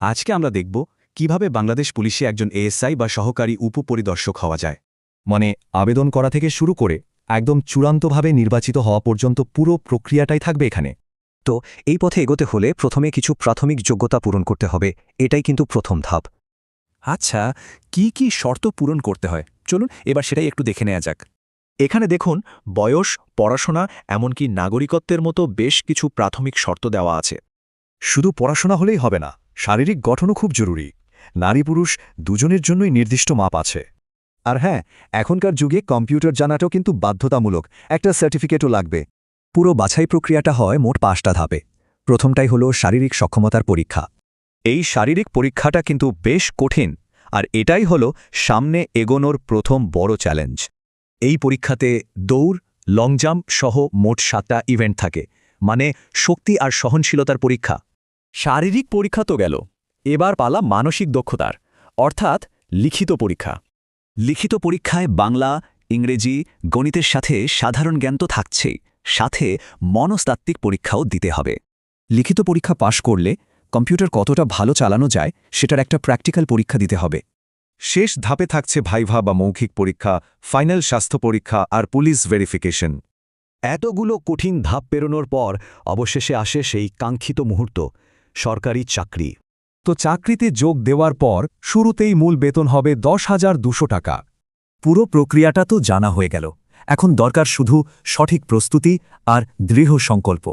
আজকে আমরা দেখব কিভাবে বাংলাদেশ পুলিশে একজন এএসআই বা সহকারী উপপরিদর্শক হওয়া যায়। মানে আবেদন করা থেকে শুরু করে একদম চূড়ান্তভাবে নির্বাচিত হওয়া পর্যন্ত পুরো প্রক্রিয়াটাই থাকবে এখানে। তো এই পথে এগোতে হলে প্রথমে কিছু প্রাথমিক যোগ্যতা পূরণ করতে হবে, এটাই কিন্তু প্রথম ধাপ। আচ্ছা, কি কি শর্ত পূরণ করতে হয় চলুন এবার সেটাই একটু দেখে নেওয়া যাক। এখানে দেখুন বয়স, পড়াশোনা এমনকি নাগরিকত্বের মতো বেশ কিছু প্রাথমিক শর্ত দেওয়া আছে। শুধু পড়াশোনা হলেই হবে না, শারীরিক গঠনও খুব জরুরি। নারী পুরুষ দুজনের জন্যই নির্দিষ্ট মাপ আছে। আর হ্যাঁ, এখনকার যুগে কম্পিউটার জানাটাও কিন্তু বাধ্যতামূলক, একটা সার্টিফিকেটও লাগবে। পুরো বাছাই প্রক্রিয়াটা হয় মোট 5টা ধাপে। প্রথমটাই হলো শারীরিক সক্ষমতার পরীক্ষা। এই শারীরিক পরীক্ষাটা কিন্তু বেশ কঠিন, আর এটাই হলো সামনে এগোনোর প্রথম বড় চ্যালেঞ্জ। এই পরীক্ষাতে দৌড়, লং জাম্প সহ মোট 7টা ইভেন্ট থাকে, মানে শক্তি আর সহনশীলতার পরীক্ষা। শারীরিক পরীক্ষা তো গেল, এবার পালা মানসিক দক্ষতার, অর্থাৎ লিখিত পরীক্ষা। লিখিত পরীক্ষায় বাংলা, ইংরেজি, গণিতের সাথে সাধারণ জ্ঞান তো থাকছেই, সাথে মনস্তাত্ত্বিক পরীক্ষাও দিতে হবে। লিখিত পরীক্ষা পাশ করলে কম্পিউটার কতটা ভালো চালানো যায় সেটার একটা প্র্যাকটিক্যাল পরীক্ষা দিতে হবে। শেষ ধাপে থাকছে ভাইভা বা মৌখিক পরীক্ষা, ফাইনাল স্বাস্থ্য পরীক্ষা আর পুলিশ ভেরিফিকেশন। এতগুলো কঠিন ধাপ পেরোনোর পর অবশেষে আসে সেই কাঙ্ক্ষিত মুহূর্ত, সরকারি চাকরি। তো চাকরিতে যোগ দেওয়ার পর শুরুতেই মূল বেতন হবে 10,200 টাকা। পুরো প্রক্রিয়াটা তো জানা হয়ে গেল, এখন দরকার শুধু সঠিক প্রস্তুতি আর দৃঢ় সংকল্প।